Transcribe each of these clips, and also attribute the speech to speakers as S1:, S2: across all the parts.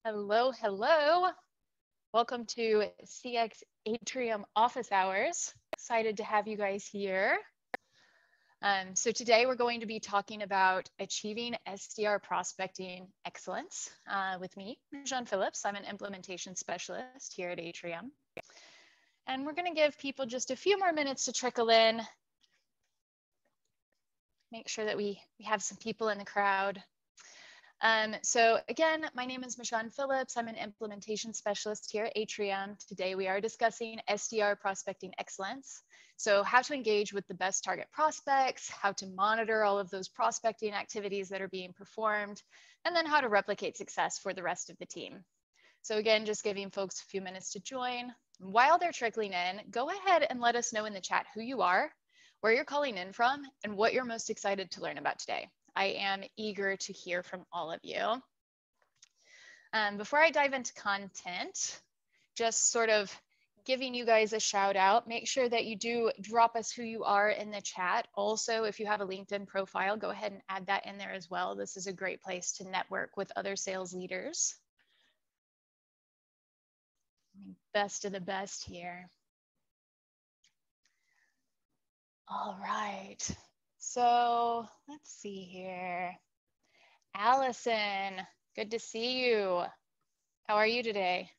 S1: Hello, hello. Welcome to CX Atrium Office Hours. Excited to have you guys here. So today we're going to be talking about achieving SDR prospecting excellence with me, Jean Phillips. I'm an implementation specialist here at Atrium. And we're going to give people just a few more minutes to trickle in. Make sure that we have some people in the crowd. So again, my name is Michonne Phillips. I'm an implementation specialist here at Atrium. Today we are discussing SDR prospecting excellence. So how to engage with the best target prospects, how to monitor all of those prospecting activities that are being performed, and then how to replicate success for the rest of the team. So again, just giving folks a few minutes to join. While they're trickling in, go ahead and let us know in the chat who you are, where you're calling in from, and what you're most excited to learn about today. I am eager to hear from all of you. Before I dive into content, just sort of giving you guys a shout out, make sure that you do drop us who you are in the chat. Also, if you have a LinkedIn profile, go ahead and add that in there as well. This is a great place to network with other sales leaders. Best of the best here. All right. So let's see here. Allison, good to see you. How are you today?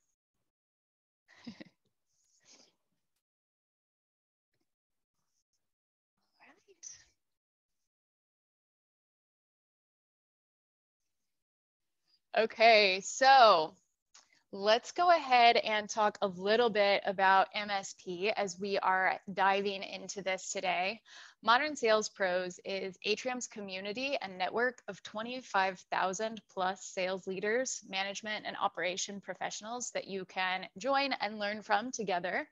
S1: Okay, so let's go ahead and talk a little bit about MSP as we are diving into this today. Modern Sales Pros is Atrium's community and network of 25,000 plus sales leaders, management, and operation professionals that you can join and learn from together.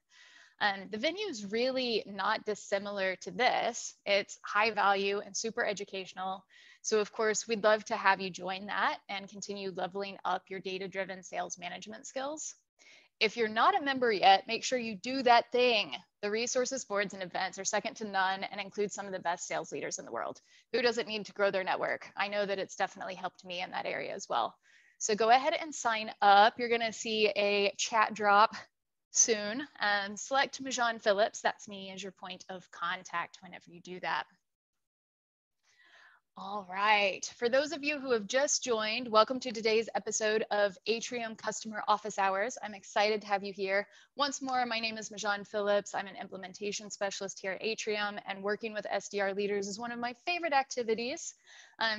S1: The venue is really not dissimilar to this. It's high value and super educational. So of course, we'd love to have you join that and continue leveling up your data-driven sales management skills. If you're not a member yet, make sure you do that thing. The resources, boards, and events are second to none and include some of the best sales leaders in the world. Who doesn't need to grow their network? I know that it's definitely helped me in that area as well. So go ahead and sign up. You're gonna see a chat drop soon. Select Michonne Phillips, that's me, as your point of contact whenever you do that. All right, for those of you who have just joined, welcome to today's episode of Atrium Customer Office Hours. I'm excited to have you here. Once more, my name is Michonne Phillips. I'm an implementation specialist here at Atrium, and working with SDR leaders is one of my favorite activities.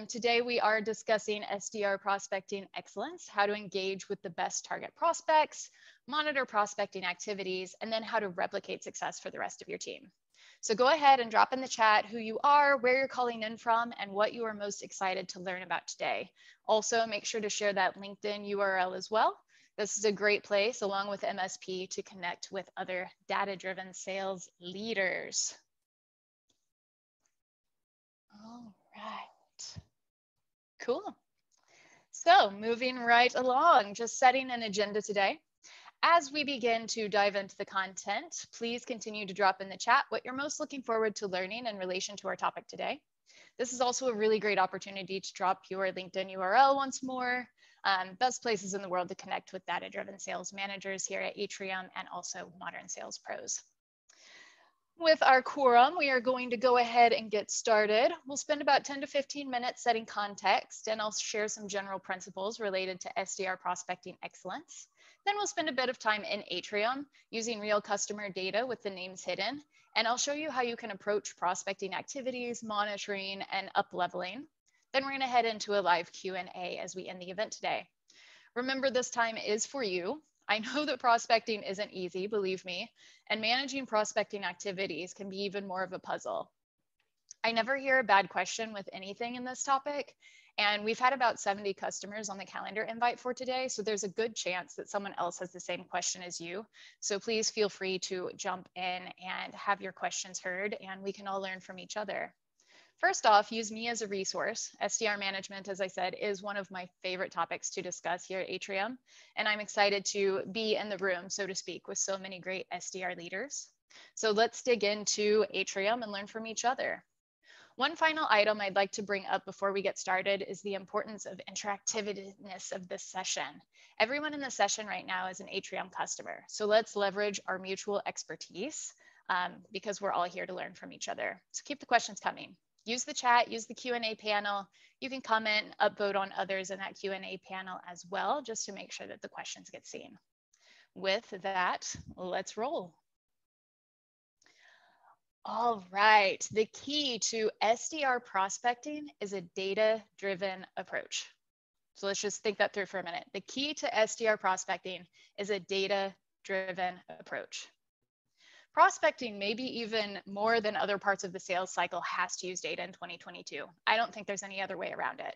S1: Today, we are discussing SDR prospecting excellence, how to engage with the best target prospects, monitor prospecting activities, and then how to replicate success for the rest of your team. So go ahead and drop in the chat who you are, where you're calling in from, and what you are most excited to learn about today. Also, make sure to share that LinkedIn URL as well. This is a great place, along with MSP, to connect with other data-driven sales leaders. All right. Cool. So moving right along, just setting an agenda today. As we begin to dive into the content, please continue to drop in the chat what you're most looking forward to learning in relation to our topic today. This is also a really great opportunity to drop your LinkedIn URL once more. Best places in the world to connect with data-driven sales managers here at Atrium and also Modern Sales Pros. With our quorum, we are going to go ahead and get started. We'll spend about 10 to 15 minutes setting context, and I'll share some general principles related to SDR prospecting excellence. Then we'll spend a bit of time in Atrium using real customer data with the names hidden, and I'll show you how you can approach prospecting activities, monitoring, and up-leveling. Then we're gonna head into a live Q&A as we end the event today. Remember, this time is for you. I know that prospecting isn't easy, believe me, and managing prospecting activities can be even more of a puzzle. I never hear a bad question with anything in this topic, and we've had about 70 customers on the calendar invite for today, so there's a good chance that someone else has the same question as you. So please feel free to jump in and have your questions heard, and we can all learn from each other. First off, use me as a resource. SDR management, as I said, is one of my favorite topics to discuss here at Atrium, and I'm excited to be in the room, so to speak, with so many great SDR leaders. So let's dig into Atrium and learn from each other. One final item I'd like to bring up before we get started is the importance of interactiveness of this session. Everyone in the session right now is an Atrium customer. So let's leverage our mutual expertise because we're all here to learn from each other. So keep the questions coming. Use the chat, use the Q&A panel. You can comment, upvote on others in that Q&A panel as well, just to make sure that the questions get seen. With that, let's roll. All right, the key to SDR prospecting is a data-driven approach. So let's just think that through for a minute. The key to SDR prospecting is a data-driven approach. Prospecting, maybe even more than other parts of the sales cycle, has to use data in 2022. I don't think there's any other way around it.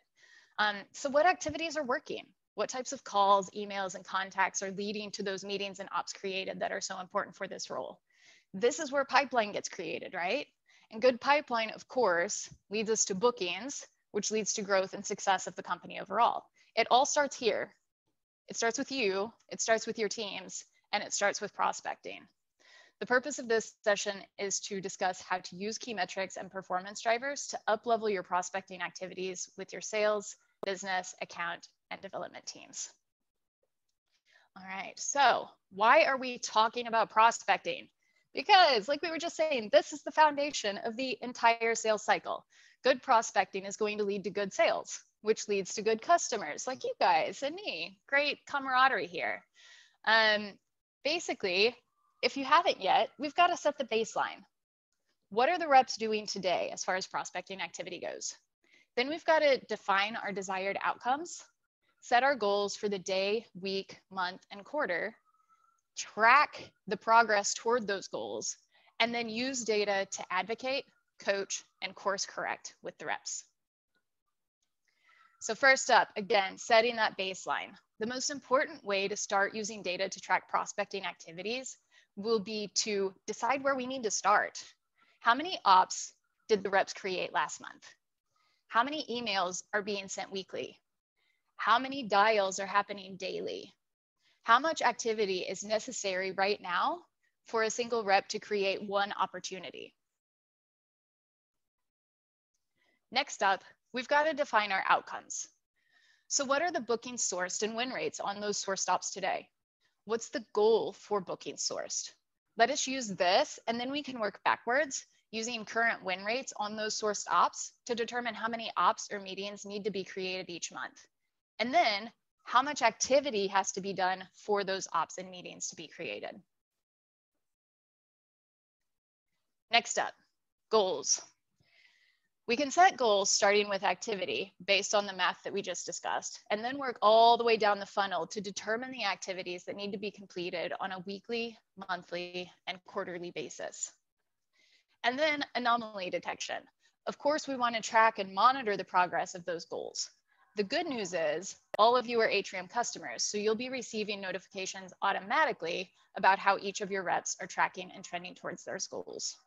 S1: So what activities are working? What types of calls, emails, and contacts are leading to those meetings and ops created that are so important for this role? This is where pipeline gets created, right? And good pipeline, of course, leads us to bookings, which leads to growth and success of the company overall. It all starts here. It starts with you, it starts with your teams, and it starts with prospecting. The purpose of this session is to discuss how to use key metrics and performance drivers to up-level your prospecting activities with your sales, business, account, and development teams. All right, so why are we talking about prospecting? Because like we were just saying, this is the foundation of the entire sales cycle. Good prospecting is going to lead to good sales, which leads to good customers like you guys and me. Great camaraderie here. Basically, if you haven't yet, we've got to set the baseline. What are the reps doing today as far as prospecting activity goes? Then we've got to define our desired outcomes, set our goals for the day, week, month, and quarter, track the progress toward those goals, and then use data to advocate, coach, and course correct with the reps. So first up, again, setting that baseline. The most important way to start using data to track prospecting activities will be to decide where we need to start. How many ops did the reps create last month? How many emails are being sent weekly? How many dials are happening daily? How much activity is necessary right now for a single rep to create one opportunity? Next up, we've got to define our outcomes. So what are the bookings sourced and win rates on those sourced ops today? What's the goal for bookings sourced? Let us use this, and then we can work backwards using current win rates on those sourced ops to determine how many ops or meetings need to be created each month. And then how much activity has to be done for those ops and meetings to be created. Next up, goals. We can set goals starting with activity based on the math that we just discussed, and then work all the way down the funnel to determine the activities that need to be completed on a weekly, monthly, and quarterly basis. And then anomaly detection. Of course, we want to track and monitor the progress of those goals. The good news is all of you are Atrium customers, so you'll be receiving notifications automatically about how each of your reps are tracking and trending towards their goals.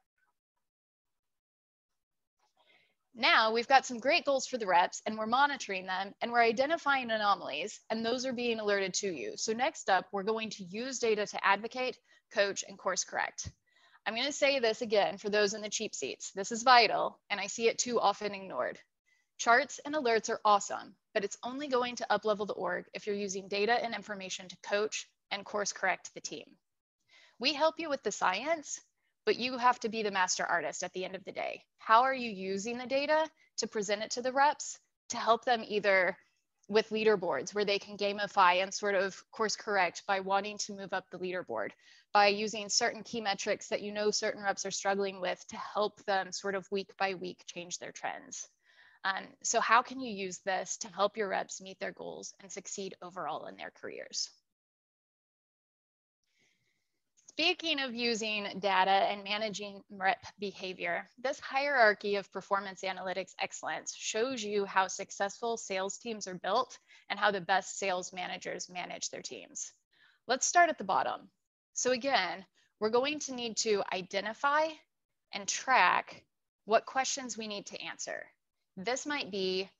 S1: Now we've got some great goals for the reps and we're monitoring them and we're identifying anomalies and those are being alerted to you. So next up, we're going to use data to advocate, coach, and course correct. I'm going to say this again for those in the cheap seats. This is vital and I see it too often ignored. Charts and alerts are awesome, but it's only going to up-level the org if you're using data and information to coach and course correct the team. We help you with the science, but you have to be the master artist at the end of the day. How are you using the data to present it to the reps to help them either with leaderboards where they can gamify and sort of course correct by wanting to move up the leaderboard, by using certain key metrics that you know certain reps are struggling with to help them sort of week by week change their trends. So how can you use this to help your reps meet their goals and succeed overall in their careers? Speaking of using data and managing rep behavior, this hierarchy of performance analytics excellence shows you how successful sales teams are built and how the best sales managers manage their teams. Let's start at the bottom. So again, we're going to need to identify and track what questions we need to answer. This might be,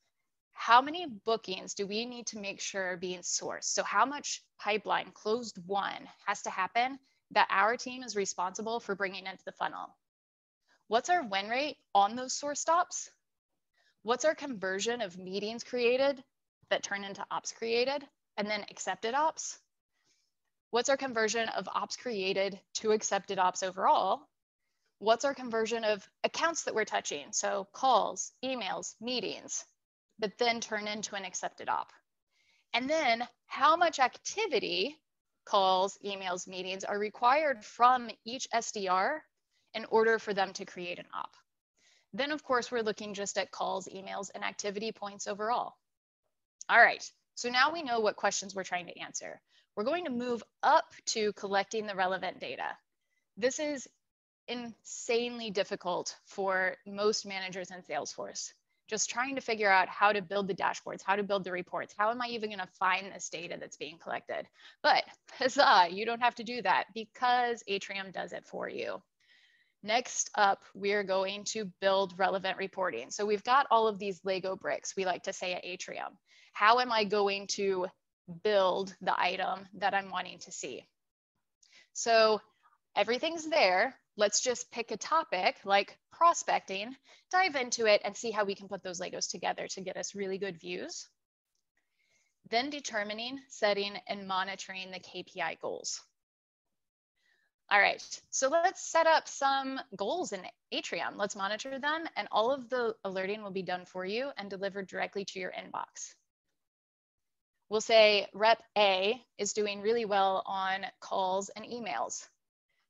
S1: how many bookings do we need to make sure are being sourced? So how much pipeline closed won has to happen that our team is responsible for bringing into the funnel? What's our win rate on those source stops? What's our conversion of meetings created that turn into ops created and then accepted ops? What's our conversion of ops created to accepted ops overall? What's our conversion of accounts that we're touching? So calls, emails, meetings, that then turn into an accepted op. And then how much activity, calls, emails, meetings, are required from each SDR in order for them to create an op. Then of course, we're looking just at calls, emails, and activity points overall. All right, so now we know what questions we're trying to answer. We're going to move up to collecting the relevant data. This is insanely difficult for most managers in Salesforce. Just trying to figure out how to build the dashboards, how to build the reports. How am I even going to find this data that's being collected? But huzzah, you don't have to do that because Atrium does it for you. Next up, we're going to build relevant reporting. So we've got all of these Lego bricks, we like to say at Atrium. How am I going to build the item that I'm wanting to see? So everything's there. Let's just pick a topic like prospecting, dive into it, and see how we can put those Legos together to get us really good views. Then determining, setting, and monitoring the KPI goals. All right, so let's set up some goals in Atrium. Let's monitor them, and all of the alerting will be done for you and delivered directly to your inbox. We'll say Rep A is doing really well on calls and emails.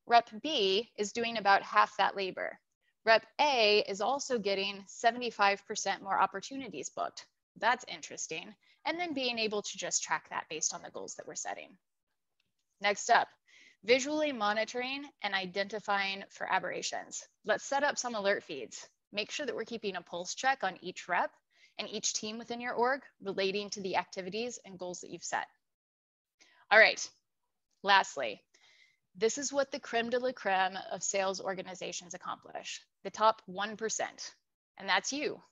S1: Rep B is doing about half that labor. Rep A is also getting 75% more opportunities booked. That's interesting. And then being able to just track that based on the goals that we're setting. Next up, visually monitoring and identifying for aberrations. Let's set up some alert feeds. Make sure that we're keeping a pulse check on each rep and each team within your org relating to the activities and goals that you've set. All right, lastly, this is what the creme de la creme of sales organizations accomplish, the top 1%, and that's you.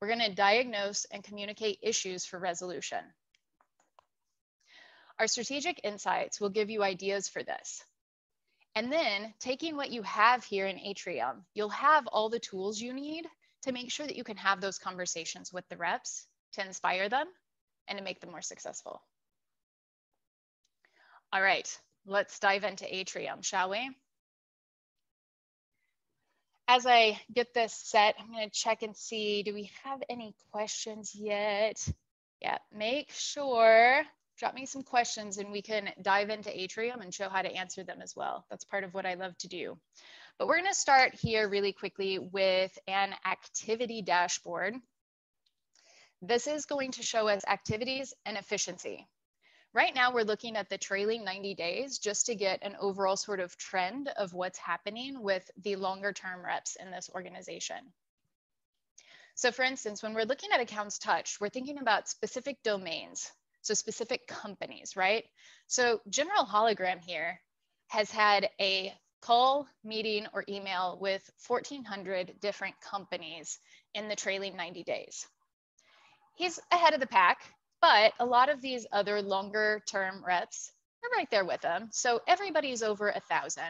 S1: We're going to diagnose and communicate issues for resolution. Our strategic insights will give you ideas for this. And then taking what you have here in Atrium, you'll have all the tools you need to make sure that you can have those conversations with the reps to inspire them and to make them more successful. All right, let's dive into Atrium, shall we? As I get this set, I'm going to check and see, do we have any questions yet? Yeah, make sure, drop me some questions and we can dive into Atrium and show how to answer them as well. That's part of what I love to do. But we're going to start here really quickly with an activity dashboard. This is going to show us activities and efficiency. Right now, we're looking at the trailing 90 days just to get an overall sort of trend of what's happening with the longer term reps in this organization. So for instance, when we're looking at accounts touched, we're thinking about specific domains, so specific companies, right? So General Hologram here has had a call, meeting, or email with 1,400 different companies in the trailing 90 days. He's ahead of the pack. But a lot of these other longer term reps are right there with them. So everybody's over 1,000.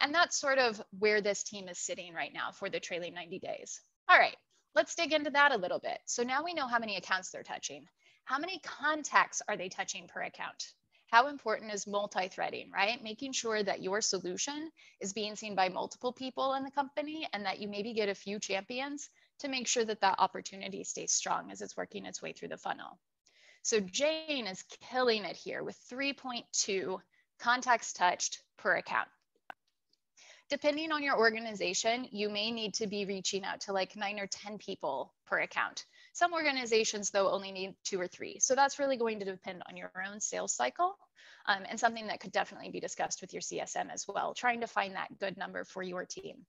S1: And that's sort of where this team is sitting right now for the trailing 90 days. All right, let's dig into that a little bit. So now we know how many accounts they're touching. How many contacts are they touching per account? How important is multi-threading, right? Making sure that your solution is being seen by multiple people in the company and that you maybe get a few champions to make sure that that opportunity stays strong as it's working its way through the funnel. So Jane is killing it here with 3.2 contacts touched per account. Depending on your organization, you may need to be reaching out to like 9 or 10 people per account. Some organizations, though, only need 2 or 3. So that's really going to depend on your own sales cycle and something that could definitely be discussed with your CSM as well, trying to find that good number for your team.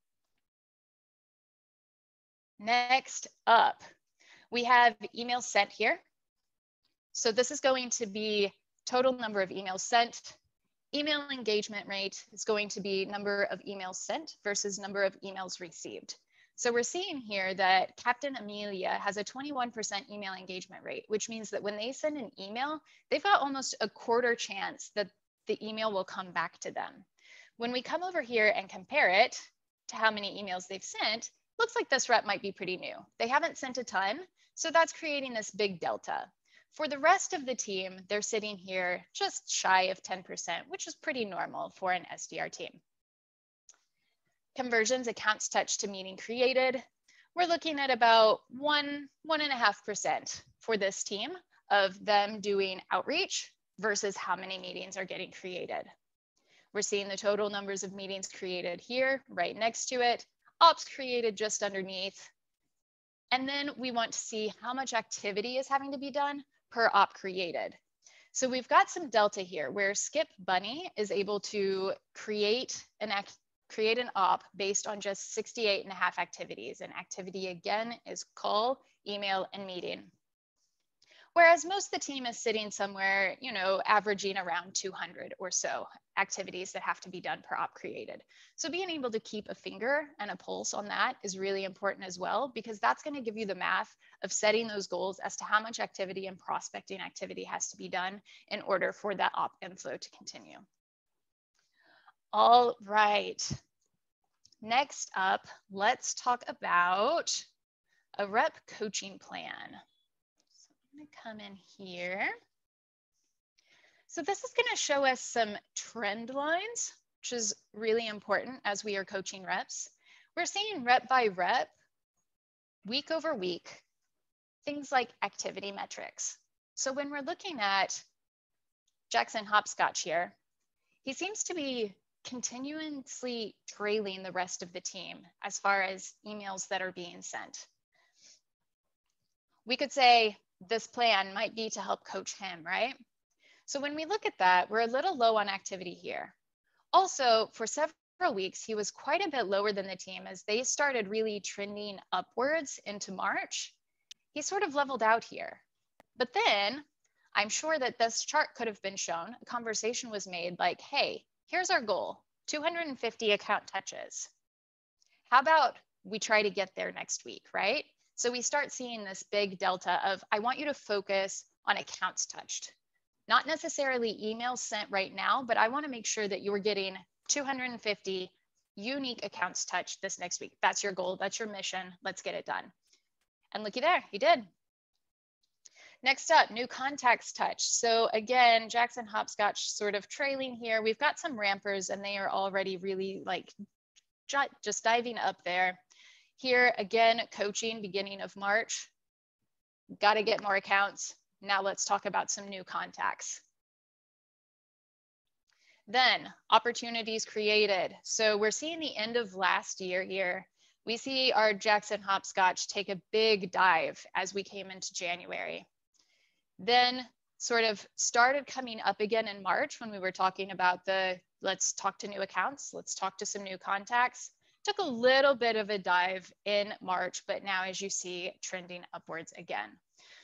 S1: Next up, we have emails sent here. So this is going to be total number of emails sent. Email engagement rate is going to be number of emails sent versus number of emails received. So we're seeing here that Captain Amelia has a 21% email engagement rate, which means that when they send an email, they've got almost a quarter chance that the email will come back to them. When we come over here and compare it to how many emails they've sent, looks like this rep might be pretty new. They haven't sent a ton, so that's creating this big delta. For the rest of the team, they're sitting here just shy of 10%, which is pretty normal for an SDR team. Conversions, accounts touched to meeting created. We're looking at about 1.5% for this team of them doing outreach versus how many meetings are getting created. We're seeing the total numbers of meetings created here, right next to it, ops created just underneath. And then we want to see how much activity is having to be done per op created. So we've got some delta here where Skip Bunny is able to create an op based on just 68.5 activities. And activity again is call, email, and meeting. Whereas most of the team is sitting somewhere, averaging around 200 or so activities that have to be done per op created. So being able to keep a finger and a pulse on that is really important as well, because that's going to give you the math of setting those goals as to how much activity and prospecting activity has to be done in order for that op inflow to continue. All right. Next up, let's talk about a rep coaching plan. I'm going to come in here. So this is going to show us some trend lines, which is really important as we are coaching reps. We're seeing rep by rep, week over week, things like activity metrics. So when we're looking at Jackson Hopscotch here, he seems to be continuously trailing the rest of the team as far as emails that are being sent. We could say this plan might be to help coach him, right? So when we look at that, we're a little low on activity here. Also, for several weeks, he was quite a bit lower than the team as they started really trending upwards into March. He sort of leveled out here. But then I'm sure that this chart could have been shown. A conversation was made like, hey, here's our goal, 250 account touches. How about we try to get there next week, right? So we start seeing this big delta of, I want you to focus on accounts touched. Not necessarily emails sent right now, but I want to make sure that you are getting 250 unique accounts touched this next week. That's your goal. That's your mission. Let's get it done. And looky there, he did. Next up, new contacts touched. So again, Jackson Hopscotch sort of trailing here. We've got some rampers and they are already really like just diving up there. Here again, coaching beginning of March. Got to get more accounts. Now let's talk about some new contacts. Then opportunities created. So we're seeing the end of last year here. We see our Jackson Hopscotch take a big dive as we came into January. Then sort of started coming up again in March when we were talking about the let's talk to new accounts, let's talk to some new contacts. Took a little bit of a dive in March, but now as you see, trending upwards again.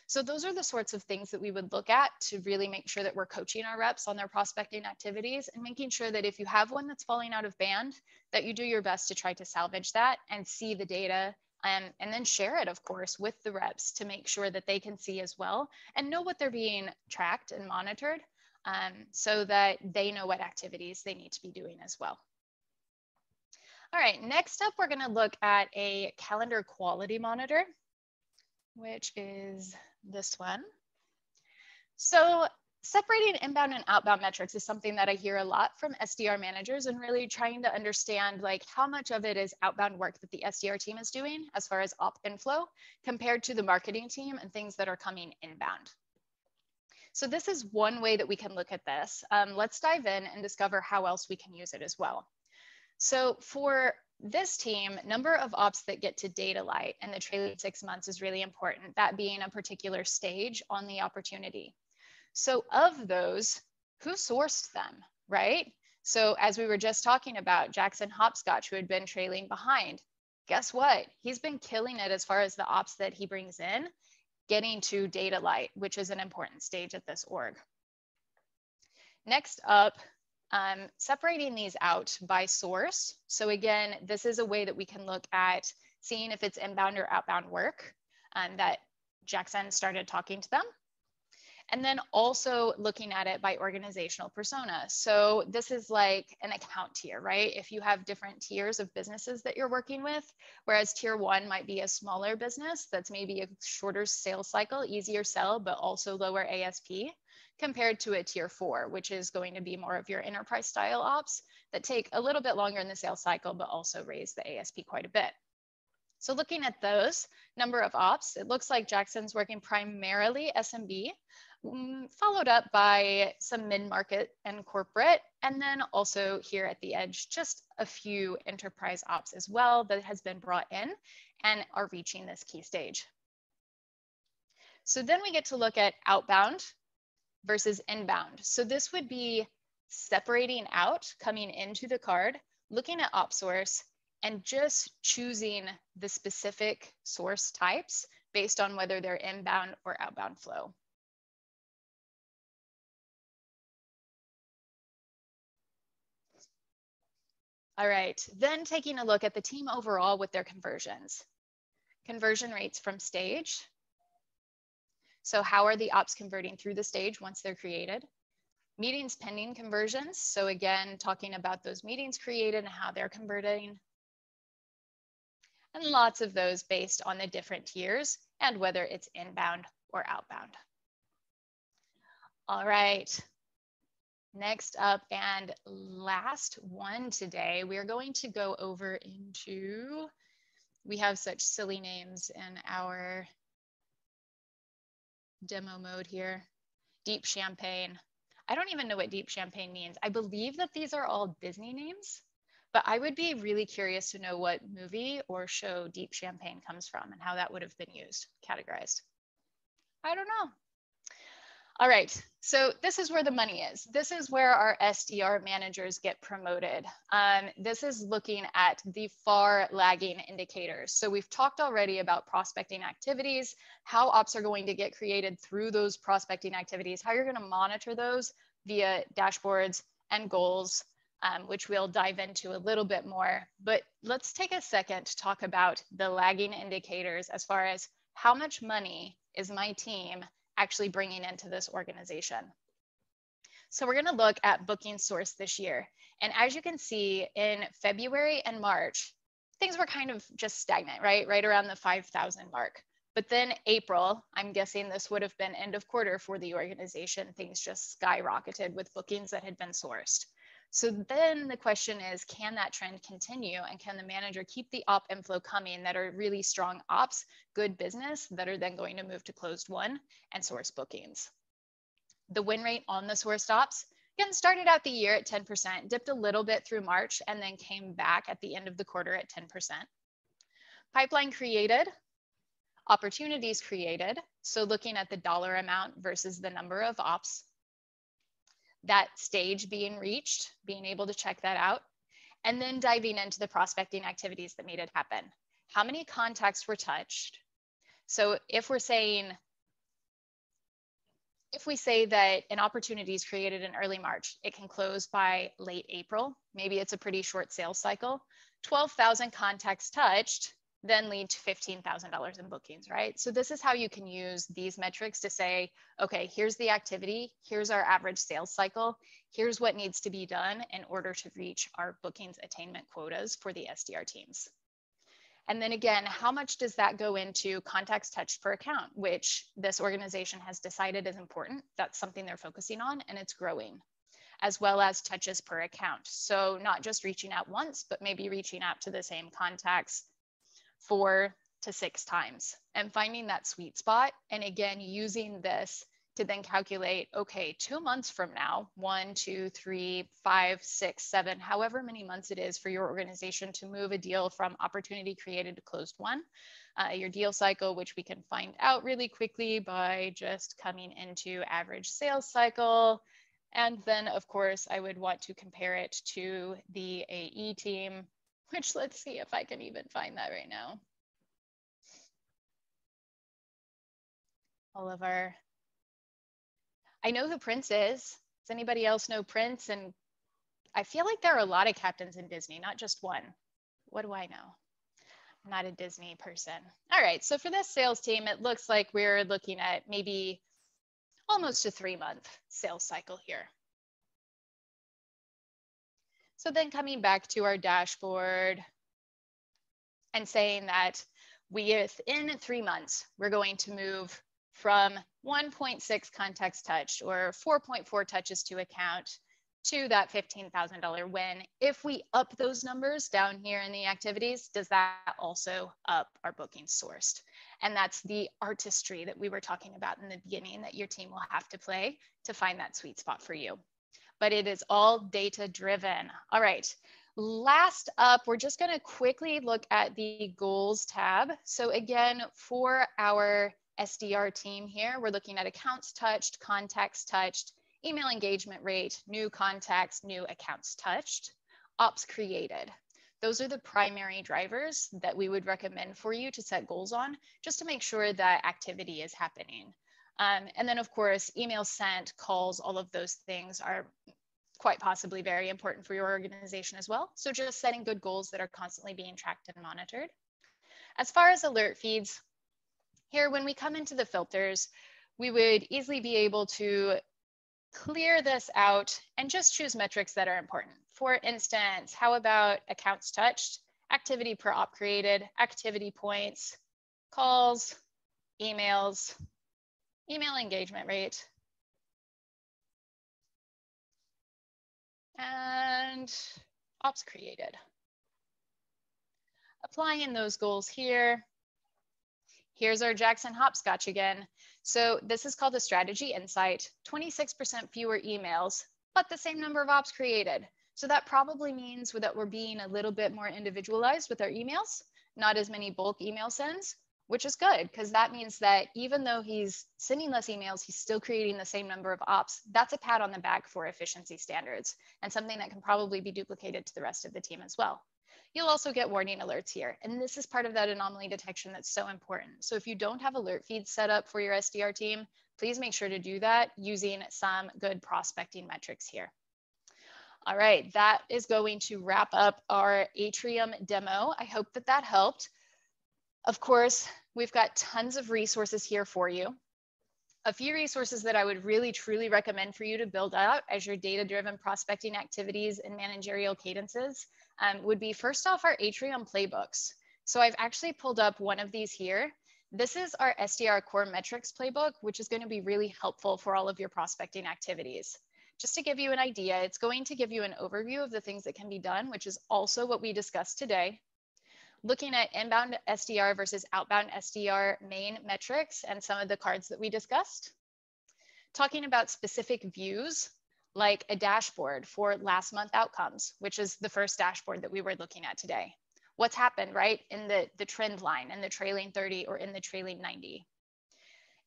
S1: So those are the sorts of things that we would look at to really make sure that we're coaching our reps on their prospecting activities and making sure that if you have one that's falling out of band, that you do your best to try to salvage that and see the data and then share it, of course, with the reps to make sure that they can see as well and know what they're being tracked and monitored so that they know what activities they need to be doing as well. All right, next up, we're going to look at a calendar quality monitor, which is this one. So separating inbound and outbound metrics is something that I hear a lot from SDR managers and really trying to understand like how much of it is outbound work that the SDR team is doing as far as op inflow compared to the marketing team and things that are coming inbound. So this is one way that we can look at this. Let's dive in and discover how else we can use it as well. So for this team, number of ops that get to data light in the trailing 6 months is really important, that being a particular stage on the opportunity. So of those, who sourced them, right? So as we were just talking about, Jackson Hopscotch, who had been trailing behind, guess what? He's been killing it as far as the ops that he brings in, getting to data light, which is an important stage at this org. Next up, separating these out by source. So again, this is a way that we can look at seeing if it's inbound or outbound work that Jackson started talking to them. And then also looking at it by organizational persona. So this is like an account tier, right? If you have different tiers of businesses that you're working with, whereas tier 1 might be a smaller business that's maybe a shorter sales cycle, easier sell, but also lower ASP, compared to a tier 4, which is going to be more of your enterprise style ops that take a little bit longer in the sales cycle, but also raise the ASP quite a bit. So looking at those number of ops, it looks like Jackson's working primarily SMB, followed up by some mid-market and corporate, and then also here at the edge, just a few enterprise ops as well that has been brought in and are reaching this key stage. So then we get to look at outbound versus inbound. So this would be separating out, coming into the card, looking at op source, and just choosing the specific source types based on whether they're inbound or outbound flow. All right, then taking a look at the team overall with their conversions. Conversion rates from stage. So how are the ops converting through the stage once they're created? Meetings pending conversions. So again, talking about those meetings created and how they're converting. And lots of those based on the different tiers and whether it's inbound or outbound. All right. Next up and last one today, we are going to go over into, we have such silly names in our demo mode here. Deep Champagne. I don't even know what Deep Champagne means. I believe that these are all Disney names, but I would be really curious to know what movie or show Deep Champagne comes from and how that would have been used, categorized. I don't know. All right, so this is where the money is. This is where our SDR managers get promoted. This is looking at the far lagging indicators. So we've talked already about prospecting activities, how ops are going to get created through those prospecting activities, how you're gonna monitor those via dashboards and goals, which we'll dive into a little bit more. But let's take a second to talk about the lagging indicators as far as how much money is my team actually bringing into this organization. So we're gonna look at booking source this year. And as you can see in February and March, things were kind of just stagnant, right around the 5,000 mark. But then April, I'm guessing this would have been end of quarter for the organization, things just skyrocketed with bookings that had been sourced. So then the question is, can that trend continue and can the manager keep the op inflow coming that are really strong ops, good business that are then going to move to closed won and source bookings? The win rate on the sourced ops, again, started out the year at 10%, dipped a little bit through March and then came back at the end of the quarter at 10%. Pipeline created, opportunities created. So looking at the dollar amount versus the number of ops, that stage being reached, being able to check that out, and then diving into the prospecting activities that made it happen. How many contacts were touched? So if we say that an opportunity is created in early March, it can close by late April. Maybe it's a pretty short sales cycle. 12,000 contacts touched then lead to $15,000 in bookings, right? So this is how you can use these metrics to say, okay, here's the activity, here's our average sales cycle, here's what needs to be done in order to reach our bookings attainment quotas for the SDR teams. And then again, how much does that go into contacts touched per account, which this organization has decided is important. That's something they're focusing on and it's growing, as well as touches per account. So not just reaching out once, but maybe reaching out to the same contacts 4 to 6 times and finding that sweet spot. And again, using this to then calculate, okay, 2 months from now, 1, 2, 3, 5, 6, 7, however many months it is for your organization to move a deal from opportunity created to closed won, your deal cycle, which we can find out really quickly by just coming into average sales cycle. And then of course, I would want to compare it to the AE team, which let's see if I can even find that right now. Oliver. I know who Prince is. Does anybody else know Prince? And I feel like there are a lot of captains in Disney, not just one. What do I know? I'm not a Disney person. All right, so for this sales team, it looks like we're looking at maybe almost a 3-month sales cycle here. So then coming back to our dashboard and saying that within 3 months, we're going to move from 1.6 contacts touched or 4.4 touches to account to that $15,000 win. If we up those numbers down here in the activities, does that also up our bookings sourced? And that's the artistry that we were talking about in the beginning that your team will have to play to find that sweet spot for you. But it is all data driven. All right. Last up, we're just going to quickly look at the goals tab. So again, for our SDR team here, we're looking at accounts touched, contacts touched, email engagement rate, new contacts, new accounts touched, ops created. Those are the primary drivers that we would recommend for you to set goals on, just to make sure that activity is happening. And then of course, email sent, calls, all of those things are quite possibly very important for your organization as well. So just setting good goals that are constantly being tracked and monitored. As far as alert feeds, here, when we come into the filters, we would easily be able to clear this out and just choose metrics that are important. For instance, how about accounts touched, activity per op created, activity points, calls, emails, email engagement rate, and ops created. Applying those goals here. Here's our Jackson hopscotch again. So this is called a strategy insight, 26% fewer emails, but the same number of ops created. So that probably means that we're being a little bit more individualized with our emails, not as many bulk email sends, which is good because that means that even though he's sending less emails, he's still creating the same number of ops. That's a pat on the back for efficiency standards and something that can probably be duplicated to the rest of the team as well. You'll also get warning alerts here. And this is part of that anomaly detection that's so important. So if you don't have alert feeds set up for your SDR team, please make sure to do that using some good prospecting metrics here. All right, that is going to wrap up our Atrium demo. I hope that that helped. Of course, we've got tons of resources here for you. A few resources that I would really, truly recommend for you to build out as your data-driven prospecting activities and managerial cadences would be first off our Atrium playbooks. So I've actually pulled up one of these here. This is our SDR core metrics playbook, which is going to be really helpful for all of your prospecting activities. Just to give you an idea, it's going to give you an overview of the things that can be done, which is also what we discussed today. Looking at inbound SDR versus outbound SDR main metrics and some of the cards that we discussed. Talking about specific views, like a dashboard for last month outcomes, which is the first dashboard that we were looking at today. What's happened, right, in the trend line, in the trailing 30 or in the trailing 90.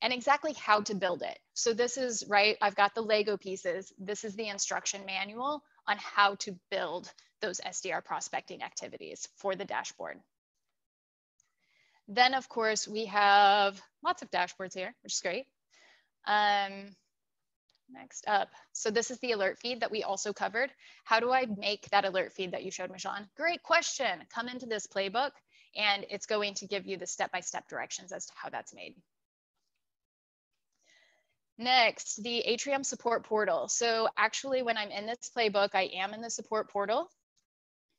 S1: And exactly how to build it. So this is, right, I've got the Lego pieces. This is the instruction manual on how to build those SDR prospecting activities for the dashboard. Then, of course, we have lots of dashboards here, which is great. Next up, so this is the alert feed that we also covered. How do I make that alert feed that you showed, Michonne? Great question. Come into this playbook, and it's going to give you the step-by-step directions as to how that's made. Next, the Atrium support portal. So actually, when I'm in this playbook, I am in the support portal.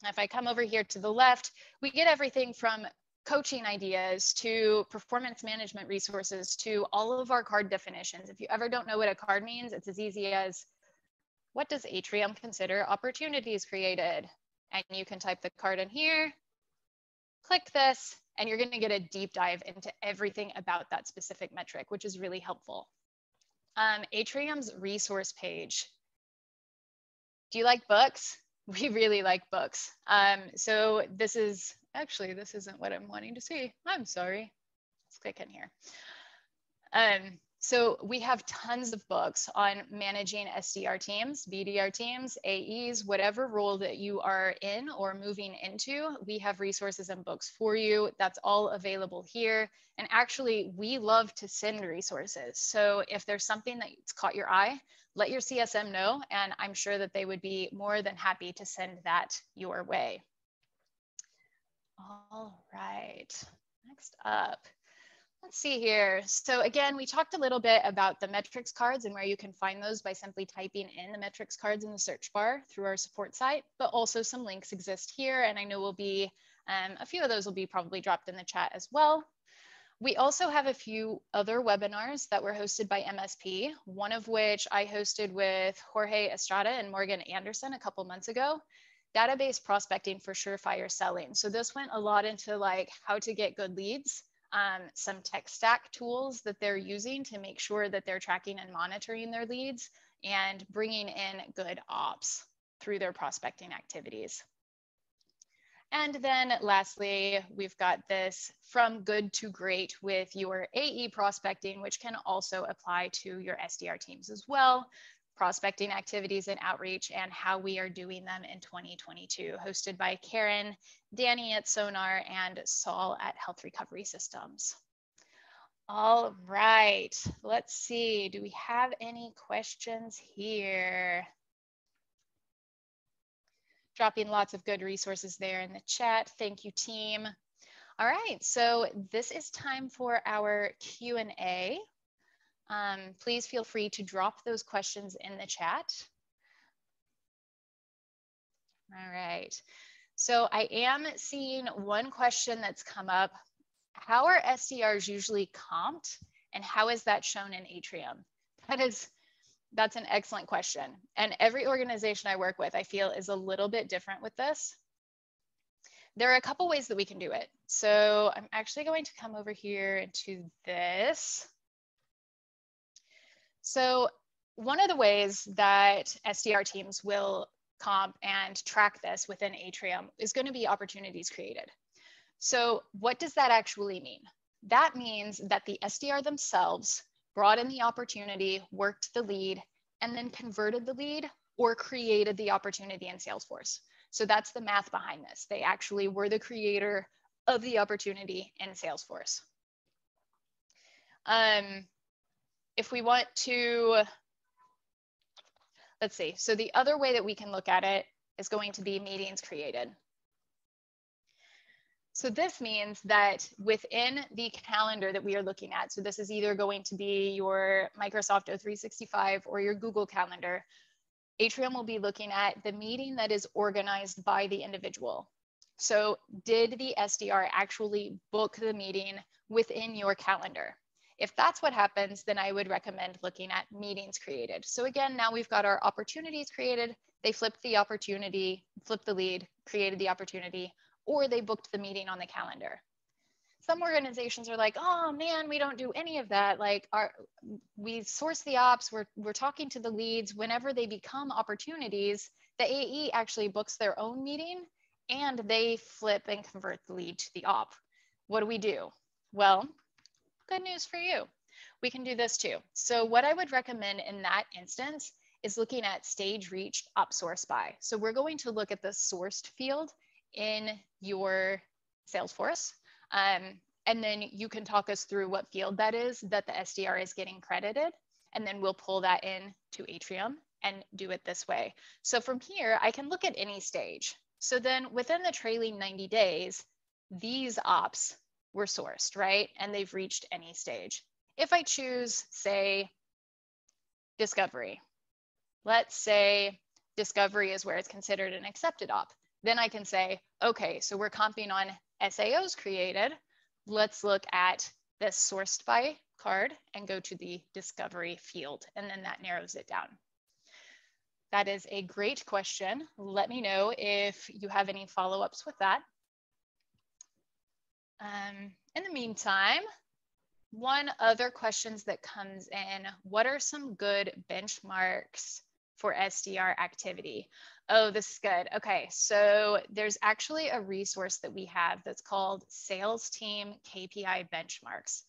S1: If I come over here to the left, we get everything from coaching ideas to performance management resources to all of our card definitions. If you ever don't know what a card means, it's as easy as, what does Atrium consider opportunities created? And you can type the card in here, click this, and you're going to get a deep dive into everything about that specific metric, which is really helpful. Atrium's resource page. Do you like books? We really like books. So this is, actually, this isn't what I'm wanting to see. I'm sorry. Let's click in here. So we have tons of books on managing SDR teams, BDR teams, AEs, whatever role that you are in or moving into, we have resources and books for you. That's all available here. And actually, we love to send resources. So if there's something that's caught your eye, let your CSM know, and I'm sure that they would be more than happy to send that your way. All right, next up. Let's see here. So again, we talked a little bit about the metrics cards and where you can find those by simply typing in the metrics cards in the search bar through our support site, but also some links exist here. And I know will be, a few of those will be probably dropped in the chat as well. We also have a few other webinars that were hosted by MSP, one of which I hosted with Jorge Estrada and Morgan Anderson a couple months ago, database prospecting for surefire selling. So this went a lot into like how to get good leads, some tech stack tools that they're using to make sure that they're tracking and monitoring their leads and bringing in good ops through their prospecting activities. And then lastly, we've got this from good to great with your AE prospecting, which can also apply to your SDR teams as well. Prospecting activities and outreach and how we are doing them in 2022, hosted by Karen, Danny at Sonar, and Saul at Health Recovery Systems. All right, let's see. Do we have any questions here? Dropping lots of good resources there in the chat. Thank you, team. All right, so this is time for our Q&A. Please feel free to drop those questions in the chat. All right, so I am seeing one question that's come up. How are SDRs usually comped and how is that shown in Atrium? That's an excellent question. And every organization I work with, I feel is a little bit different with this. There are a couple ways that we can do it. So I'm actually going to come over here to this. So one of the ways that SDR teams will comp and track this within Atrium is going to be opportunities created. So what does that actually mean? That means that the SDR themselves brought in the opportunity, worked the lead, and then converted the lead or created the opportunity in Salesforce. So that's the math behind this. They actually were the creator of the opportunity in Salesforce. If we want to, let's see. So the other way that we can look at it is going to be meetings created. So this means that within the calendar that we are looking at, so this is either going to be your Microsoft O365 or your Google Calendar, Atrium will be looking at the meeting that is organized by the individual. So did the SDR actually book the meeting within your calendar? If that's what happens, then I would recommend looking at meetings created. So again, now we've got our opportunities created. They flipped the opportunity, flipped the lead, created the opportunity, or they booked the meeting on the calendar. Some organizations are like, oh man, we don't do any of that. Like we source the ops, we're talking to the leads. Whenever they become opportunities, the AE actually books their own meeting and they flip and convert the lead to the op. What do we do? Well, good news for you. We can do this too. So what I would recommend in that instance is looking at stage reached op source by. So we're going to look at the sourced field in your Salesforce. And then you can talk us through what field that is that the SDR is getting credited. And then we'll pull that in to Atrium and do it this way. So from here, I can look at any stage. So then within the trailing 90 days, these ops were sourced, right? And they've reached any stage. If I choose, say, discovery, let's say discovery is where it's considered an accepted op. Then I can say, okay, so we're comping on SAOs created. Let's look at this sourced by card and go to the discovery field. And then that narrows it down. That is a great question. Let me know if you have any follow-ups with that. In the meantime, one other questions that comes in, what are some good benchmarks for SDR activity? Oh, this is good. Okay, so there's actually a resource that we have that's called Sales Team KPI Benchmarks.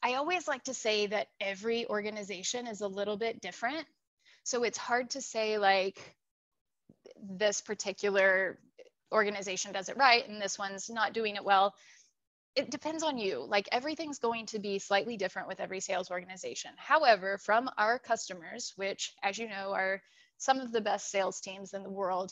S1: I always like to say that every organization is a little bit different. So it's hard to say like this particular organization does it right and this one's not doing it well. It depends on you. Like everything's going to be slightly different with every sales organization. However, from our customers, which as you know are some of the best sales teams in the world,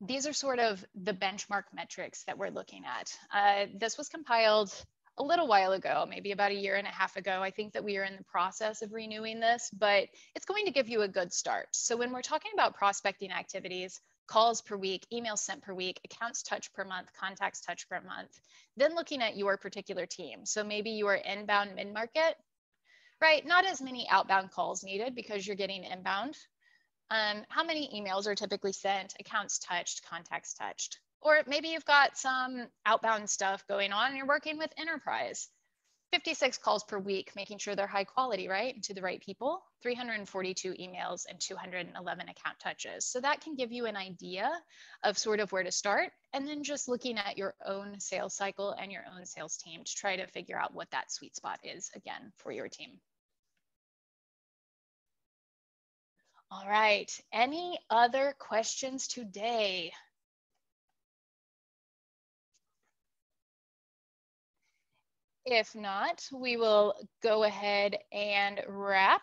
S1: these are sort of the benchmark metrics that we're looking at. This was compiled a little while ago, maybe about a year and a half ago. I think that we are in the process of renewing this, but it's going to give you a good start. So when we're talking about prospecting activities, calls per week, emails sent per week, accounts touched per month, contacts touched per month, then looking at your particular team. So maybe you are inbound mid-market, right? Not as many outbound calls needed because you're getting inbound. How many emails are typically sent, accounts touched, contacts touched? Or maybe you've got some outbound stuff going on and you're working with enterprise. 56 calls per week, making sure they're high quality, right? And to the right people, 342 emails and 211 account touches. So that can give you an idea of sort of where to start. And then just looking at your own sales cycle and your own sales team to try to figure out what that sweet spot is again for your team. All right, any other questions today? If not, we will go ahead and wrap.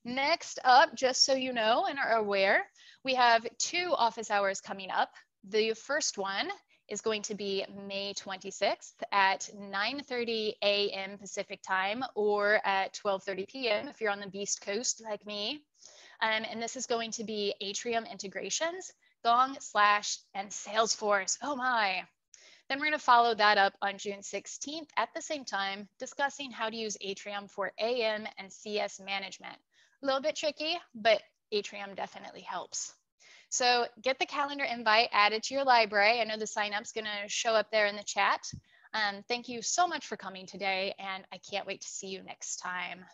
S1: Next up, just so you know and are aware, we have 2 office hours coming up. The first one is going to be May 26th at 9:30 a.m. Pacific time or at 12:30 p.m. if you're on the Beast Coast like me. And this is going to be Atrium integrations, Gong, Slash, and Salesforce. Oh my. Then we're going to follow that up on June 16th at the same time, discussing how to use Atrium for AM and CS management. A little bit tricky, but Atrium definitely helps. So get the calendar invite added to your library. I know the sign-up's going to show up there in the chat. Thank you so much for coming today, and I can't wait to see you next time.